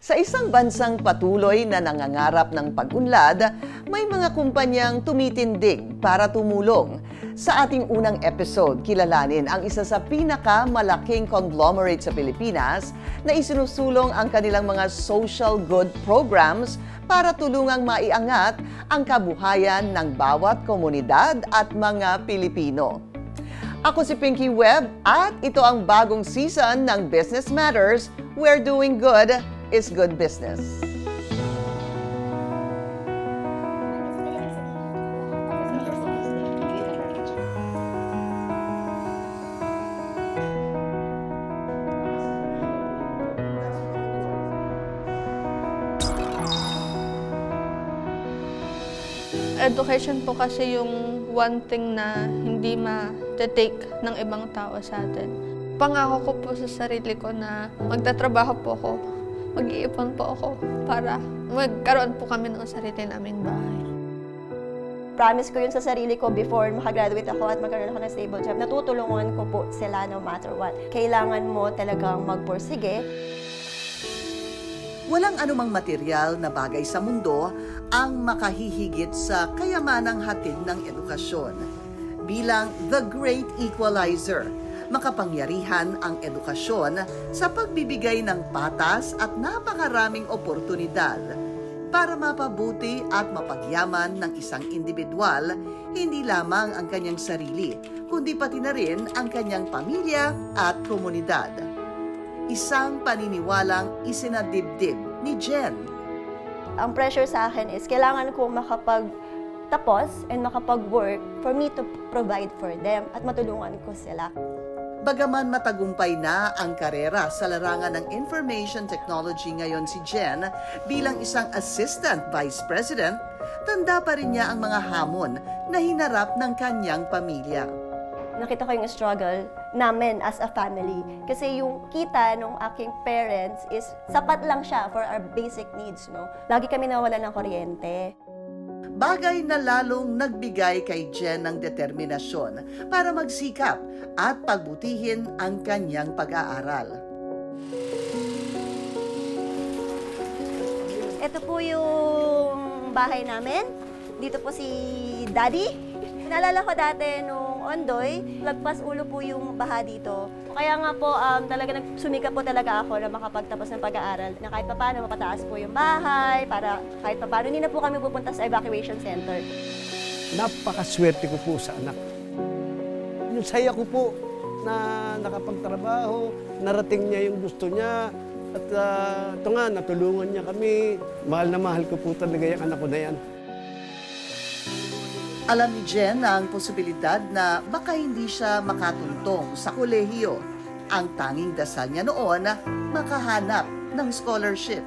Sa isang bansang patuloy na nangangarap ng pag-unlad, may mga kumpanyang tumitindig para tumulong. Sa ating unang episode, kilalanin ang isa sa pinakamalaking conglomerate sa Pilipinas na isinusulong ang kanilang mga social good programs para tulungang maiangat ang kabuhayan ng bawat komunidad at mga Pilipino. Ako si Pinky Webb at ito ang bagong season ng Business Matters, where doing good is good business. Education po kasi yung one thing na hindi ma-take ng ibang tao sa atin. Pangako ko po sa sarili ko na magtatrabaho po ako, mag-iipon po ako para magkaroon po kami ng sarili naming bahay. Promise ko yun sa sarili ko before makagraduate ako at magkaroon ako ng stable job. Natutulungan ko po sila no matter what. Kailangan mo talagang magpursige. Walang anumang material na bagay sa mundo ang makahihigit sa kayamanang hatid ng edukasyon. Bilang the great equalizer, makapangyarihan ang edukasyon sa pagbibigay ng patas at napakaraming oportunidad para mapabuti at mapagyaman ng isang individual, hindi lamang ang kanyang sarili, kundi pati na rin ang kanyang pamilya at komunidad. Isang paniniwalang isinadibdib ni Jen. Ang pressure sa akin is kailangan ko makapagtapos and makapag-work for me to provide for them at matulungan ko sila. Bagaman matagumpay na ang karera sa larangan ng information technology ngayon si Jen bilang isang assistant vice president, tanda pa rin niya ang mga hamon na hinarap ng kanyang pamilya. Nakita ko yung struggle namin as a family. Kasi yung kita ng aking parents is sapat lang siya for our basic needs, no? Lagi kami nawalan ng kuryente. Bagay na lalong nagbigay kay Jen ng determinasyon para magsikap at pagbutihin ang kanyang pag-aaral. Ito po yung bahay namin. Dito po si Daddy. Naalala ko dati nung Ondoy, lagpas ulo po yung baha dito. Kaya nga po, talaga nagsumika po talaga ako na makapagtapos ng pag-aaral. Na kahit paano mapataas po yung bahay, para kahit paano hindi na po kami pupunta sa evacuation center. Napakaswerte ko po sa anak. Yung saya ko po na nakapagtrabaho, narating niya yung gusto niya. At ito nga, natulungan niya kami. Mahal na mahal ko po talaga yung anak ko na yan. Alam ni Jen na ang posibilidad na baka hindi siya makatuntong sa kolehiyo. Ang tanging dasal niya noon, makahanap ng scholarship.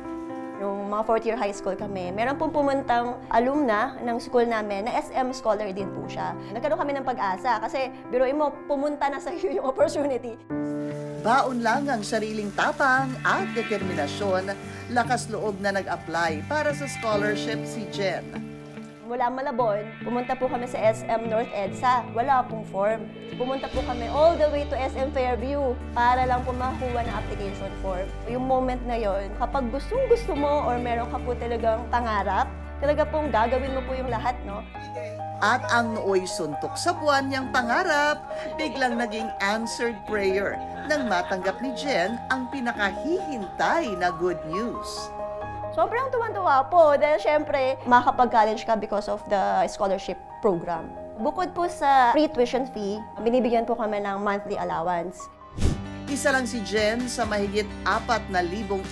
Nung mga 4th year high school kami, meron pong pumuntang alumna ng school namin na SM scholar din po siya. Nagkaroon kami ng pag-asa kasi biruin mo, pumunta na sa iyo yung opportunity. Baon lang ang sariling tapang at determinasyon, lakas loob na nag-apply para sa scholarship si Jen. Mula Malabon, pumunta po kami sa SM North EDSA. Wala pong form. Pumunta po kami all the way to SM Fairview para lang po makakuha ng application form. Yung moment na yon, kapag gustong-gusto mo or meron ka po talagang pangarap, talaga pong gagawin mo po yung lahat, no? At ang nooy suntok sa buwan niyang pangarap, biglang naging answered prayer nang matanggap ni Jen ang pinakahihintay na good news. Sobrang tuwan-tuwa po dahil syempre makakapag-college ka because of the scholarship program. Bukod po sa free tuition fee, binibigyan po kami ng monthly allowance. Isa lang si Jen sa mahigit 4,000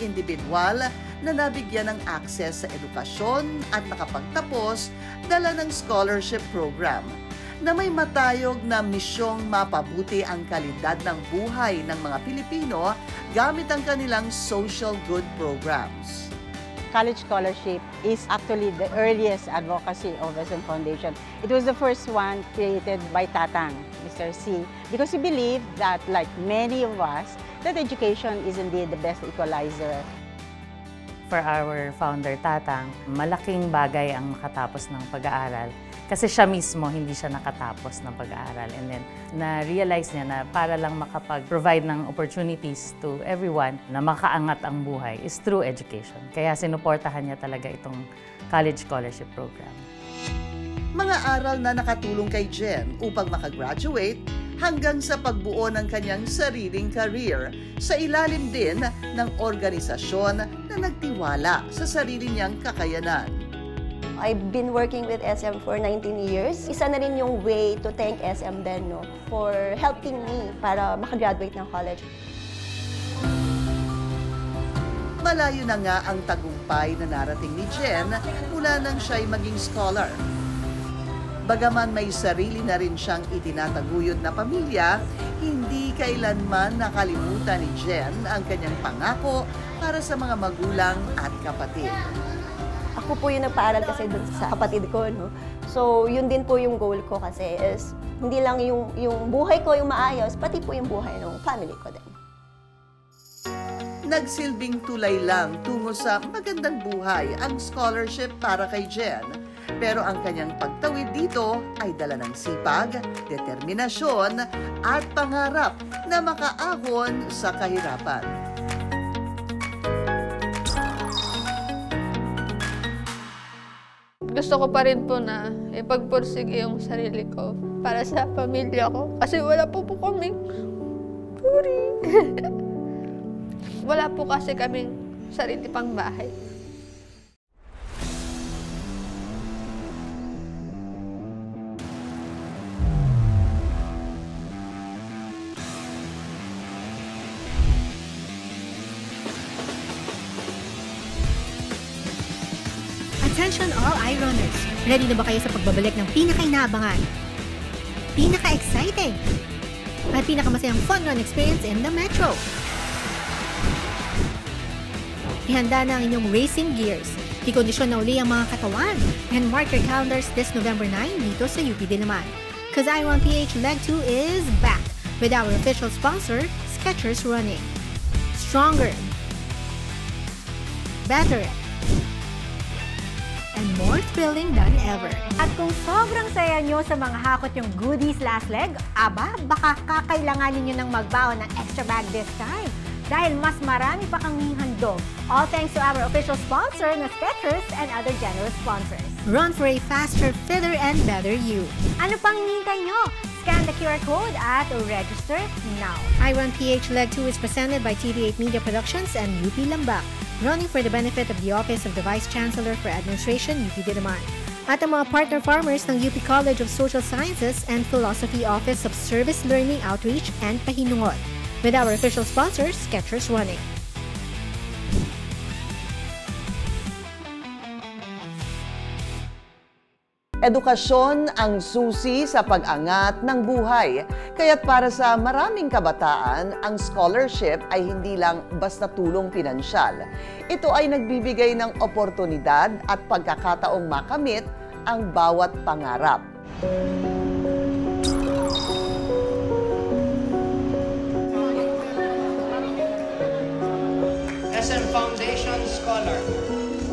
individual na nabigyan ng access sa edukasyon at nakapagtapos dala ng scholarship program na may matayog na misyong mapabuti ang kalidad ng buhay ng mga Pilipino gamit ang kanilang social good programs. College scholarship is actually the earliest advocacy of SM Foundation. It was the first one created by Tatang, Mr. C, because he believed that, like many of us, that education is indeed the best equalizer. For our founder, Tatang, malaking bagay ang makatapos ng pag-aaral Kasi siya mismo, hindi siya nakatapos ng pag-aaral. And then, na-realize niya na para lang makapag-provide ng opportunities to everyone na makaangat ang buhay is through education. Kaya sinuportahan niya talaga itong college scholarship program. Mga aral na nakatulong kay Jen upang makagraduate hanggang sa pagbuo ng kanyang sariling career sa ilalim din ng organisasyon na nagtiwala sa sarili niyang kakayanan. I've been working with SM for 19 years. Isa na rin yung way to thank SM din, no, for helping me para makagraduate ng college. Malayo na nga ang tagumpay na narating ni Jen mula nang siya'y maging scholar. Bagaman may sarili na rin siyang itinataguyod na pamilya, hindi kailanman nakalimutan ni Jen ang kanyang pangako para sa mga magulang at kapatid. Ako po yung nagpaaral kasi dun sa kapatid ko, no? So, yun din po yung goal ko kasi is hindi lang yung buhay ko yung maayos, pati po yung buhay ng family ko din. Nagsilbing tulay lang tungo sa magandang buhay ang scholarship para kay Jen. Pero ang kanyang pagtawid dito ay dala ng sipag, determinasyon at pangarap na makaahon sa kahirapan. Gusto ko pa rin po na ipagpursige yung sarili ko para sa pamilya ko. Kasi wala po kaming puri. Wala po kasi kaming sarili pang bahay. Attention all Ironers! Ready na ba kayo sa pagbabalik ng pinaka-inaabangan, pinaka-exciting, at pinakamasayang fun run experience in the Metro? Ihanda na ang inyong racing gears, ikondisyon na uli ang mga katawan, and mark your calendars this November 9 dito sa UP Diliman. Cause Iron PH Leg 2 is back with our official sponsor, Skechers Running. Stronger, better, and more thrilling than ever. At kung sobrang saya nyo sa mga hakot yung goodies last leg, baka kakailanganin nyo ng magbaon ng extra bag this time. Dahil mas marami pa kang hihandog. All thanks to our official sponsor na Skechers and other generous sponsors. Run for a faster, fitter, and better you. Ano pang hinihintay nyo? Scan the QR code at register now. Iron PH Leg 2 is presented by TV8 Media Productions and UP Lambak, running for the benefit of the Office of the Vice Chancellor for Administration, UP Diliman, at ang mga partner farmers ng UP College of Social Sciences and Philosophy Office of Service Learning Outreach and Pahinungot, with our official sponsor, Skechers Running. Edukasyon ang susi sa pag-angat ng buhay. Kaya't para sa maraming kabataan, ang scholarship ay hindi lang basta tulong pinansyal. Ito ay nagbibigay ng oportunidad at pagkakataong makamit ang bawat pangarap. SM Foundation Scholar.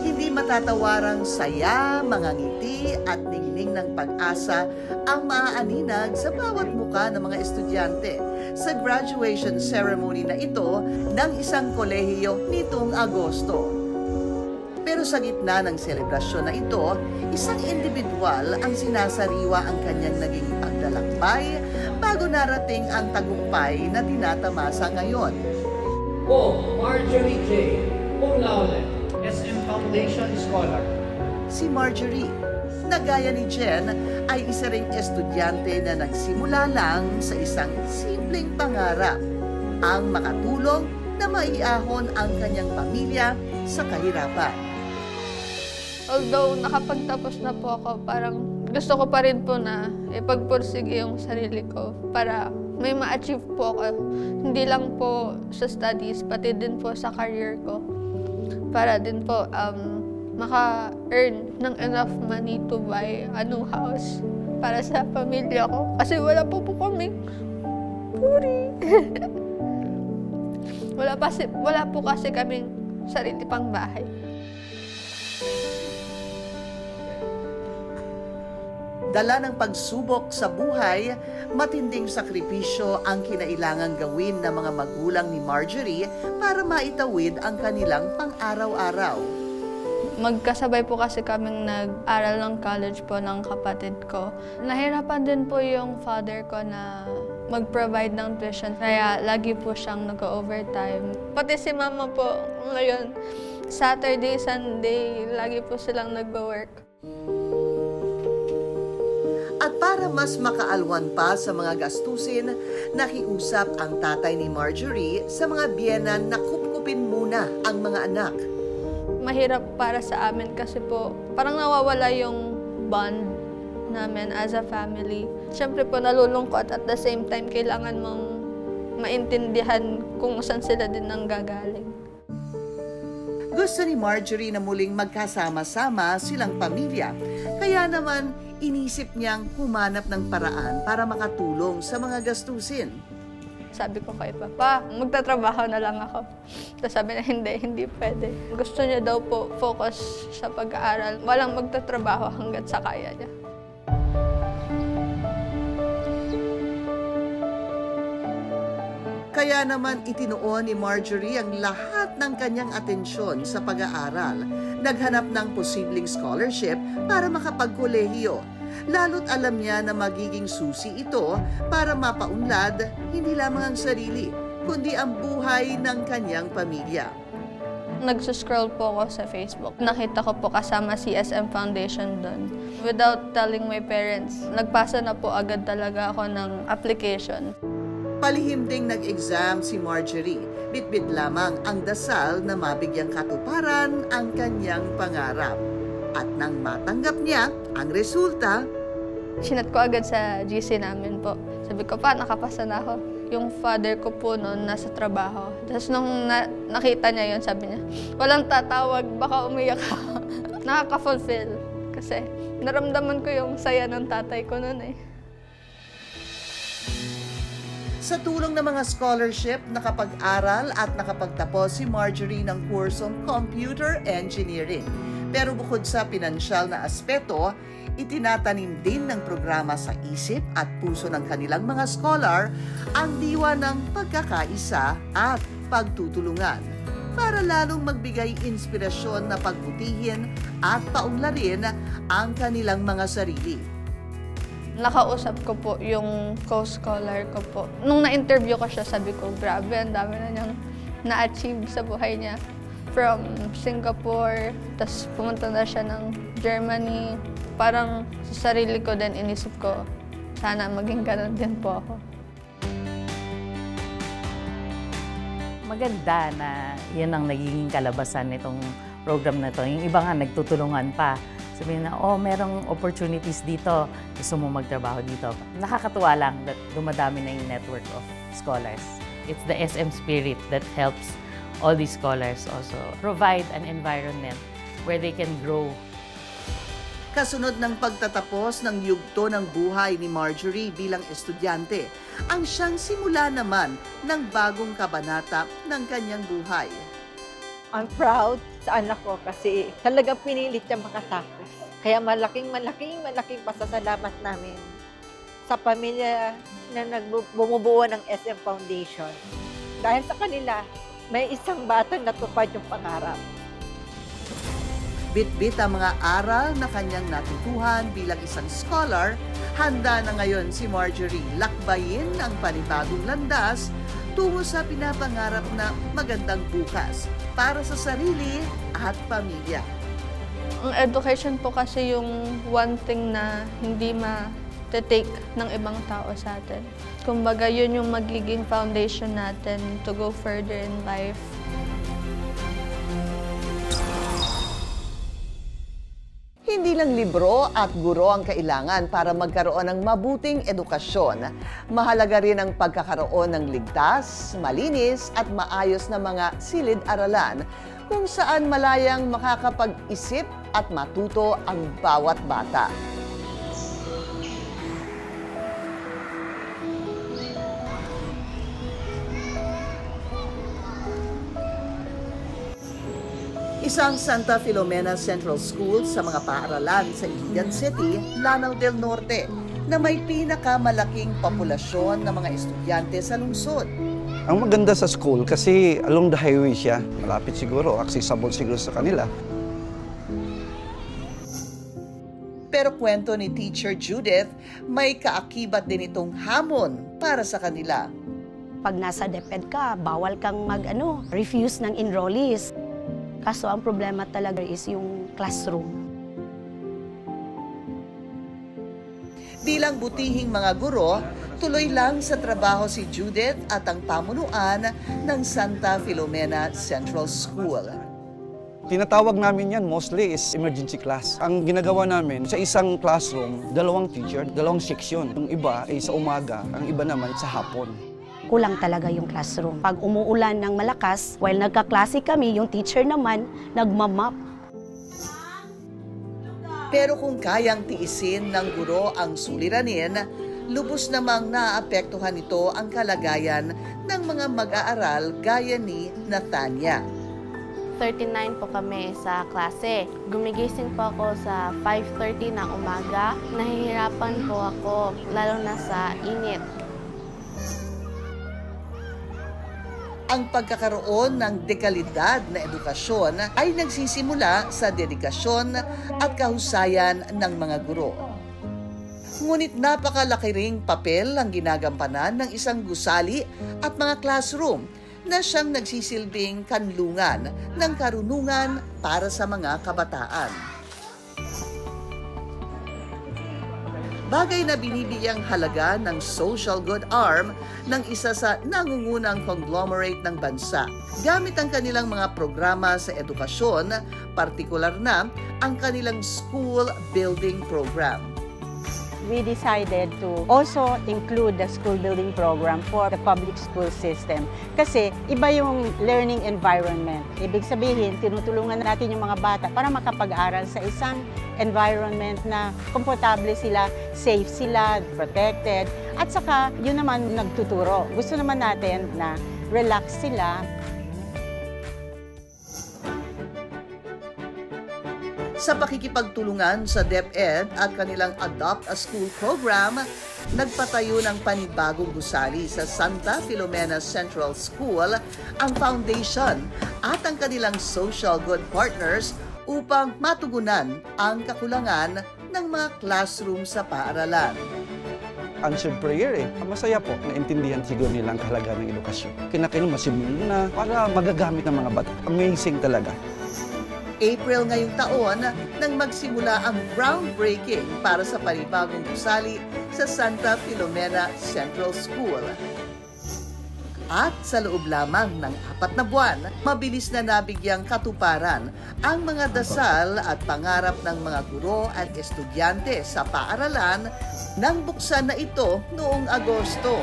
Hindi matatawarang saya, mga ngiti at ningning ng pag-asa ang maaaninag sa bawat muka ng mga estudyante sa graduation ceremony na ito ng isang kolehiyo nitong Agosto. Pero sa gitna ng selebrasyon na ito, isang individual ang sinasariwa ang kanyang naging paglalakbay bago narating ang tagumpay na tinatamasa ngayon. Marjorie J. Cum laude, SM Foundation Scholar. Si Marjorie, na gaya ni Jen, ay isa ring estudyante na nagsimula lang sa isang simpleng pangarap, ang makatulong na maiahon ang kanyang pamilya sa kahirapan. Although nakapagtapos na po ako, parang gusto ko pa rin po na ipagpursige yung sarili ko para may ma-achieve po ako. Hindi lang po sa studies, pati din po sa career ko. Para din po maka-earn ng enough money to buy a new house para sa pamilya ko. Kasi wala po kaming puri. wala po kasi kaming sarili pang bahay. Dala ng pagsubok sa buhay, matinding sakripisyo ang kinailangang gawin ng mga magulang ni Marjorie para maitawid ang kanilang pang-araw-araw. Magkasabay po kasi kaming nag-aral ng college po ng kapatid ko. Nahirapan din po yung father ko na mag-provide ng tuition, kaya lagi po siyang nag-overtime. Pati si mama po ngayon, Saturday, Sunday, lagi po silang nag-work. At para mas makaalwan pa sa mga gastusin, nakiusap ang tatay ni Marjorie sa mga biyenan na kupkupin muna ang mga anak. Mahirap para sa amin kasi po parang nawawala yung bond namin as a family. Siyempre po nalulungkot at the same time kailangan mong maintindihan kung saan sila din nanggagaling. Gusto ni Marjorie na muling magkasama-sama silang pamilya, kaya naman inisip niyang humanap ng paraan para makatulong sa mga gastusin. Sabi ko kay Papa, magtatrabaho na lang ako. Tapos sabi na hindi pwede. Gusto niya daw po focus sa pag-aaral. Walang magtatrabaho hanggat sa kaya niya. Kaya naman itinuon ni Marjorie ang lahat ng kanyang atensyon sa pag-aaral. Naghanap ng posibleng scholarship para makapagkolehiyo. Lalo't alam niya na magiging susi ito para mapaunlad hindi lamang ang sarili, kundi ang buhay ng kanyang pamilya. Nagsuscroll po ako sa Facebook. Nakita ko po kasama si SM Foundation doon. Without telling my parents, nagpasa na po agad talaga ako ng application. Palihim ding nag-exam si Marjorie. Bitbit lamang ang dasal na mabigyang katuparan ang kanyang pangarap. At nang matanggap niya ang resulta, Sinat ko agad sa GC namin po. Sabi ko pa, nakapasa na ako. Yung father ko po noon nasa trabaho. Tapos nung nakita niya yun, sabi niya, walang tatawag, baka umiyak ka. Nakaka-fulfill. Kasi naramdaman ko yung saya ng tatay ko noon eh. sa tulong ng mga scholarship, nakapag-aral at nakapagtapos si Marjorie ng kursong Computer Engineering. Pero bukod sa pinansyal na aspeto, itinatanim din ng programa sa isip at puso ng kanilang mga scholar ang diwa ng pagkakaisa at pagtutulungan para lalong magbigay inspirasyon na pagbutihin at paunlarin ang kanilang mga sarili. Nakausap ko po yung co-scholar ko po. Nung na-interview ko siya, sabi ko, grabe, ang dami na niyang na-achieve sa buhay niya. From Singapore, tapos pumunta na siya ng Germany. Parang sa sarili ko din, inisip ko, sana maging ganun din po ako. Maganda na yun ang nagiging kalabasan nitong program na to. Yung iba nga nagtutulungan pa. Sabihin na, oh, merong opportunities dito. Gusto mo magtrabaho dito. Nakakatuwa lang that dumadami na yung network of scholars. It's the SM spirit that helps all these scholars also provide an environment where they can grow. Kasunod ng pagtatapos ng yugto ng buhay ni Marjorie bilang estudyante, ang siyang simula naman ng bagong kabanata ng kanyang buhay. I'm proud sa anak ko kasi talagang pinilit niya makatapos. Kaya malaking pasasalamat namin sa pamilya na bumubuo ng SM Foundation. Dahil sa kanila, may isang batang natupad yung pangarap. Bit-bit ang mga aral na kanyang natutuhan bilang isang scholar, handa na ngayon si Marjorie lakbayin ang panibagong landas tungo sa pinapangarap na magandang bukas para sa sarili at pamilya. Ang education po kasi yung one thing na hindi ma-take ng ibang tao sa atin. Kumbaga, yun yung magiging foundation natin to go further in life. Hindi lang libro at guro ang kailangan para magkaroon ng mabuting edukasyon. Mahalaga rin ang pagkakaroon ng ligtas, malinis at maayos na mga silid-aralan kung saan malayang makakapag-isip at matuto ang bawat bata. Isang Santa Filomena Central School sa mga paaralan sa Iligan City, Lanao del Norte, na may pinakamalaking populasyon ng mga estudyante sa lungsod. Ang maganda sa school kasi along the highway siya, malapit siguro, accessible siguro sa kanila. Pero kwento ni Teacher Judith, may kaakibat din itong hamon para sa kanila. Pag nasa DepEd ka, bawal kang refuse ng enrollees. Kaso ang problema talaga is yung classroom. Bilang butihing mga guro, tuloy lang sa trabaho si Judith at ang pamunuan ng Santa Filomena Central School. Tinatawag namin yan mostly is emergency class. Ang ginagawa namin sa isang classroom, 2 teacher, 2 seksyon. Yung iba ay sa umaga, ang iba naman sa hapon. Kulang talaga yung classroom. Pag umuulan ng malakas, while nagkaklase kami, yung teacher naman nagmamap. Pero kung kayang tiisin ng guro ang suliranin, lubos namang naapektuhan nito ang kalagayan ng mga mag-aaral gaya ni Nathania. 39 po kami sa klase. Gumigising po ako sa 5:30 ng umaga. Nahihirapan po ako, lalo na sa init. Ang pagkakaroon ng dekalidad na edukasyon ay nagsisimula sa dedikasyon at kahusayan ng mga guro. Ngunit napakalaki ring papel ang ginagampanan ng isang gusali at mga classroom na siyang nagsisilbing kanlungan ng karunungan para sa mga kabataan. Bagay na binibigyang halaga ng social good arm ng isa sa nangungunang conglomerate ng bansa. Gamit ang kanilang mga programa sa edukasyon, partikular na ang kanilang school building program. We decided to also include the school building program for the public school system. Kasi iba yung learning environment. Ibig sabihin, tinutulungan natin yung mga bata para makapag-aral sa isang environment na komportable sila, safe sila, protected. At saka, yun naman nagtuturo. Gusto naman natin na relax sila. Sa pakikipagtulungan sa DepEd at kanilang Adopt a School program, nagpatayo ng panibagong gusali sa Santa Filomena Central School ang foundation at ang kanilang social good partners upang matugunan ang kakulangan ng mga classroom sa paaralan. Answered prayer Masaya po, naintindihan siguro nilang kahalagaan ng edukasyon. Kinakailangan masimulan na para magagamit ng mga bata. Amazing talaga. April ngayong taon nang magsimula ang groundbreaking para sa panibagong gusali sa Santa Filomena Central School. At sa loob lamang ng 4 na buwan, mabilis na nabigyang katuparan ang mga dasal at pangarap ng mga guro at estudyante sa paaralan nang buksan na ito noong Agosto.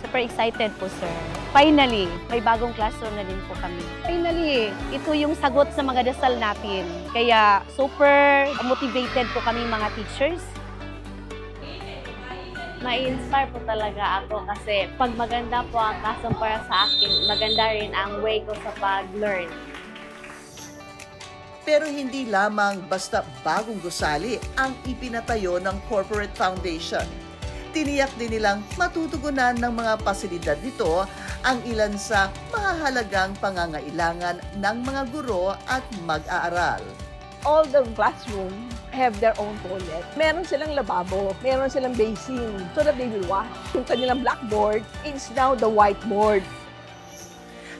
Super excited po, sir. Finally, may bagong classroom na din po kami. Finally, ito yung sagot sa mga dasal natin. Kaya super motivated po kami mga teachers. Ma-inspire po talaga ako kasi pag maganda po ang classroom para sa akin, maganda rin ang way ko sa pag-learn. Pero hindi lamang basta bagong gusali ang ipinatayo ng corporate foundation. Tiniyak din nilang matutugunan ng mga pasilidad nito ang ilan sa mahahalagang pangangailangan ng mga guro at mag-aaral. All the classroom have their own toilet. Meron silang lababo, meron silang basin so that they will wash. Yung kanilang blackboard is now the whiteboard.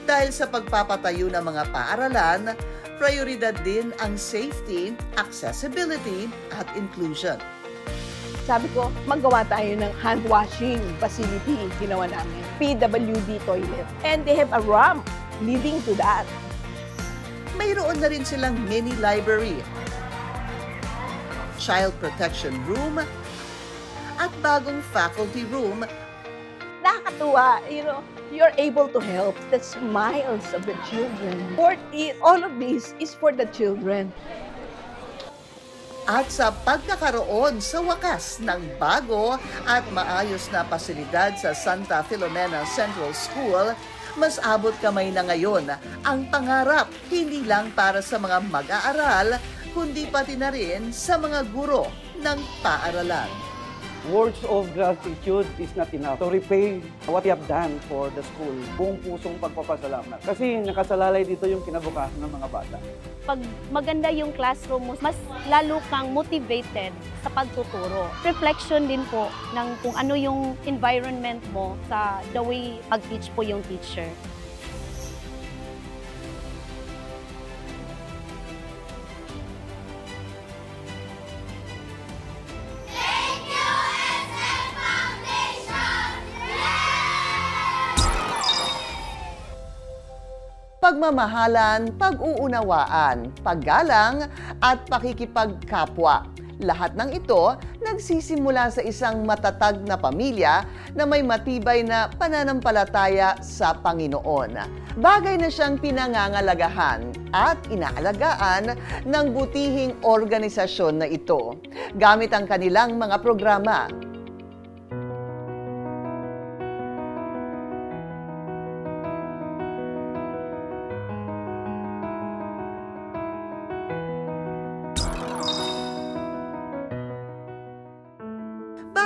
Dahil sa pagpapatayo ng mga paaralan, prioridad din ang safety, accessibility at inclusion. Sabi ko, magawa tayo ng hand washing facility, ginawa namin. PWD toilet. And they have a ramp leading to that. Mayroon na rin silang mini library, child protection room, at bagong faculty room. Nakakatuwa, you're able to help the smiles of the children. All of this is for the children. at sa pagkakaroon sa wakas ng bago at maayos na pasilidad sa Santa Filomena Central School, mas abot kamay na ngayon ang pangarap hindi lang para sa mga mag-aaral, kundi pati na rin sa mga guro ng paaralan. Words of gratitude is not enough to repay what you have done for the school. Buong pusong pagpapasalamat. Kasi nakasalalay dito yung kinabukasan ng mga bata. Pag maganda yung classroom mo, mas lalo kang motivated sa pagtuturo. Reflection din po ng kung ano yung environment mo sa the way pag-teach po yung teacher. Pagmamahalan, pag-uunawaan, paggalang at pakikipagkapwa. Lahat ng ito nagsisimula sa isang matatag na pamilya na may matibay na pananampalataya sa Panginoon. Bagay na siyang pinangangalagahan at inaalagaan ng butihing organisasyon na ito gamit ang kanilang mga programa.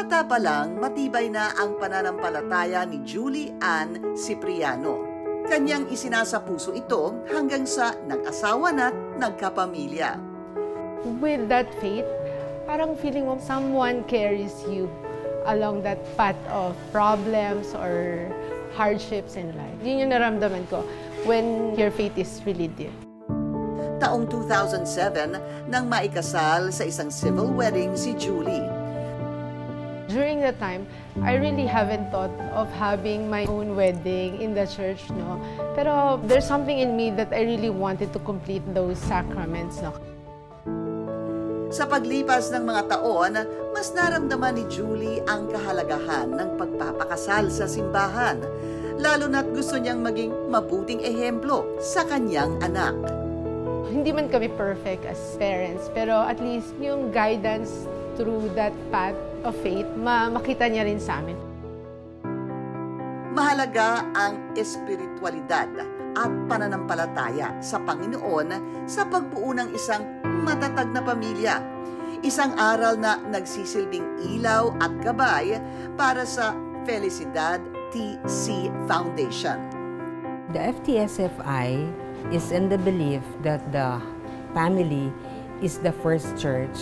Bata pa lang, matibay na ang pananampalataya ni Julie Ann Cipriano. Kanyang isinasapuso ito hanggang sa nag-asawa na't nagkapamilya. With that faith, parang feeling mo someone carries you along that path of problems or hardships in life. Yun yung naramdaman ko when your faith is really deep. Taong 2007 nang maikasal sa isang civil wedding si Julie. During that time, I really haven't thought of having my own wedding in the church, no. Pero there's something in me that I really wanted to complete those sacraments, no. Sa paglipas ng mga taon, mas naramdaman ni Julie ang kahalagahan ng pagpapakasal sa simbahan, lalo na't gusto niyang maging mabuting ehemplo sa kanyang anak. Hindi man kami perfect as parents, pero at least yung guidance through that path of faith, makita niya rin sa amin. Mahalaga ang espiritualidad at pananampalataya sa Panginoon sa pagbuo ng isang matatag na pamilya. Isang aral na nagsisilbing ilaw at gabay para sa Felicidad TC Foundation. The FTSFI is in the belief that the family is the first church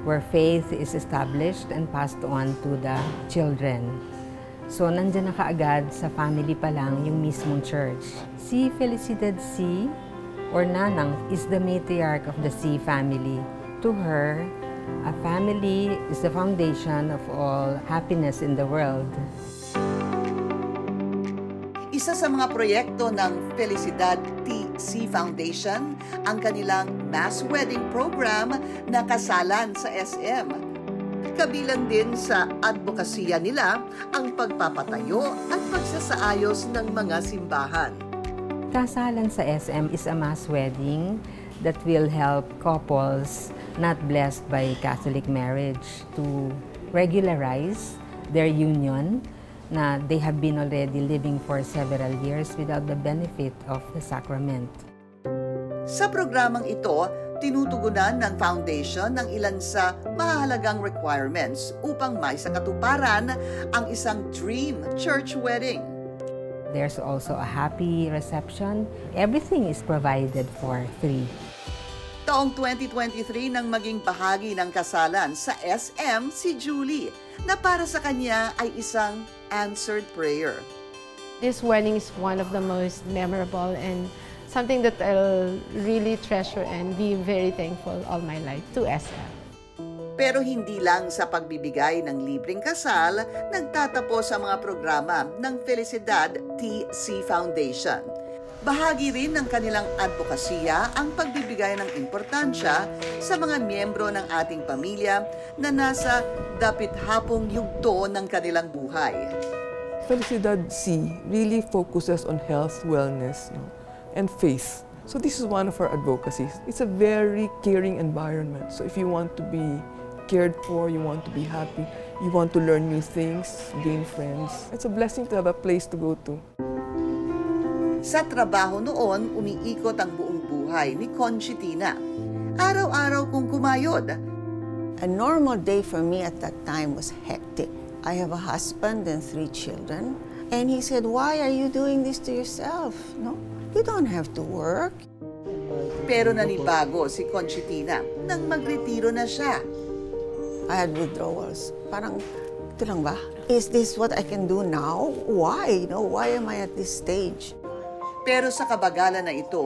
where faith is established and passed on to the children. So, nandyan na kaagad sa family pa lang yung mismong church. Si Felicidad C, or Nanang, is the matriarch of the C family. To her, a family is the foundation of all happiness in the world. Isa sa mga proyekto ng Felicidad TC Foundation ang kanilang mass wedding program na kasalan sa SM. Kabilang din sa advokasya nila ang pagpapatayo at pagsasaayos ng mga simbahan. Kasalan sa SM is a mass wedding that will help couples not blessed by Catholic marriage to regularize their union na they have been already living for several years without the benefit of the sacrament. Sa programang ito, tinutugunan ng foundation ng ilan sa mahalagang requirements upang may sa katuparan ang isang dream church wedding. There's also a happy reception. Everything is provided for free. Taong 2023 nang maging bahagi ng kasalan sa SM si Julie, na para sa kanya ay isang answered prayer. This wedding is one of the most memorable and something that I'll really treasure and be very thankful all my life to SM. Pero hindi lang sa pagbibigay ng libreng kasal, nagtatapos ang mga programa ng Felicidad TC Foundation. Bahagi rin ng kanilang advokasya ang pagbibigay ng importansya sa mga miyembro ng ating pamilya na nasa dapit-hapong yugto ng kanilang buhay. Felicidad C really focuses on health, wellness, and faith So this is one of our advocacies. It's a very caring environment. So if you want to be cared for, you want to be happy, you want to learn new things, gain friends, it's a blessing to have a place to go to. Sa trabaho noon, umiikot ang buong buhay ni Conchitina. Araw-araw kong kumayod. A normal day for me at that time was hectic. I have a husband and 3 children. And he said, "Why are you doing this to yourself? No, you don't have to work." Pero nanibago si Conchitina nang magretiro na siya. I had withdrawals. Parang, ito lang ba? Is this what I can do now? Why? No, why am I at this stage? Pero sa kabagalan na ito,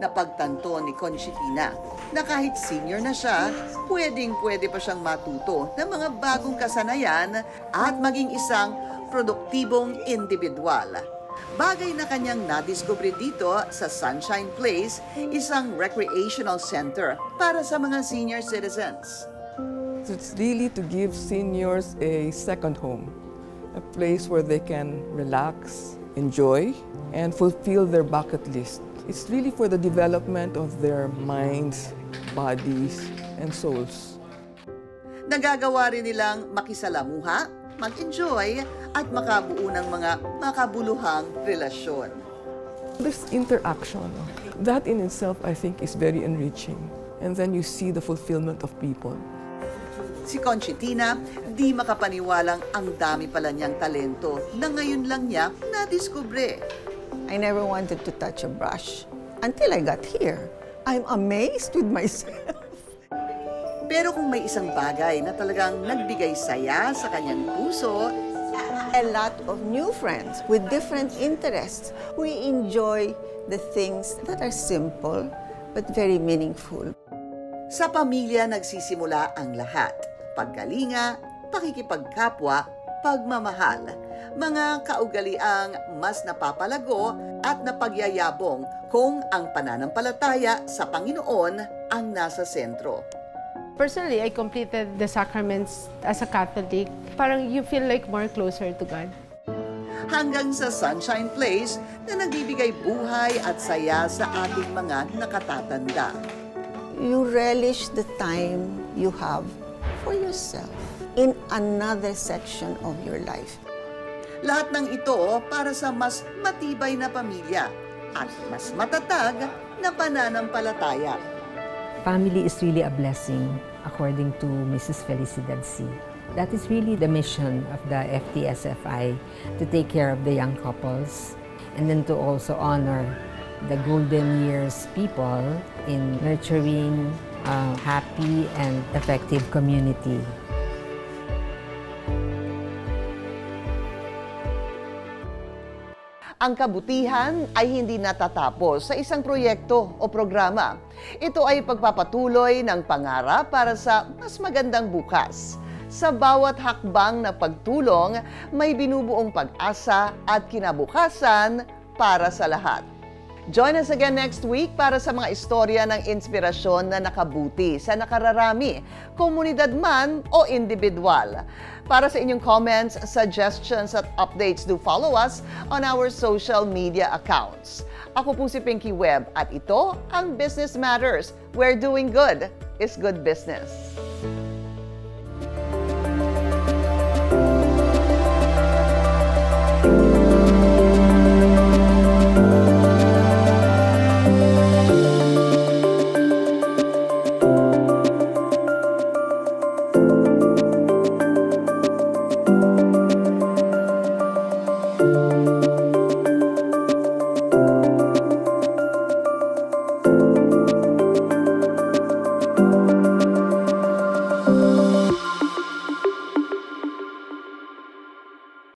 napagtanto ni Conchitina na kahit senior na siya, pwedeng-pwede pa siyang matuto ng mga bagong kasanayan at maging isang produktibong individual. Bagay na kanyang nadiskubre dito sa Sunshine Place, isang recreational center para sa mga senior citizens. It's really to give seniors a second home, a place where they can relax, enjoy, and fulfill their bucket list. It's really for the development of their minds, bodies, and souls. Nagagawa rin nilang makisalamuha, mag-enjoy, at makabuo ng mga makabuluhang relasyon. This interaction, that in itself I think is very enriching. And then you see the fulfillment of people. Si Conchitina, di makapaniwalang ang dami pala niyang talento na ngayon lang niya nadiskubre. I never wanted to touch a brush until I got here. I'm amazed with myself. Pero kung may isang bagay na talagang nagbigay saya sa kanyang puso, a lot of new friends with different interests. We enjoy the things that are simple but very meaningful. Sa pamilya nagsisimula ang lahat. Paggalinga, pakikipagkapwa, pagmamahal. Mga kaugaliang mas napapalago at napagyayabong kung ang pananampalataya sa Panginoon ang nasa sentro. Personally, I completed the sacraments as a Catholic. Parang you feel like more closer to God. Hanggang sa Sunshine Place na nagbibigay buhay at saya sa ating mga nakatatanda. You relish the time you have for yourself in another section of your life. Lahat ng ito para sa mas matibay na pamilya at mas matatag na pananampalataya. Family is really a blessing, according to Mrs. Felicidad C. That is really the mission of the FTSFI, to take care of the young couples and then to also honor the golden years people in nurturing a happy and effective community. Ang kabutihan ay hindi natatapos sa isang proyekto o programa. Ito ay pagpapatuloy ng pangarap para sa mas magandang bukas. Sa bawat hakbang na pagtulong, may binubuong pag-asa at kinabukasan para sa lahat. Join us again next week para sa mga istorya ng inspirasyon na nakabuti sa nakararami, komunidad man o individual. Para sa inyong comments, suggestions at updates, do follow us on our social media accounts. Ako po si Pinky Webb at ito ang Business Matters, where doing good is good business.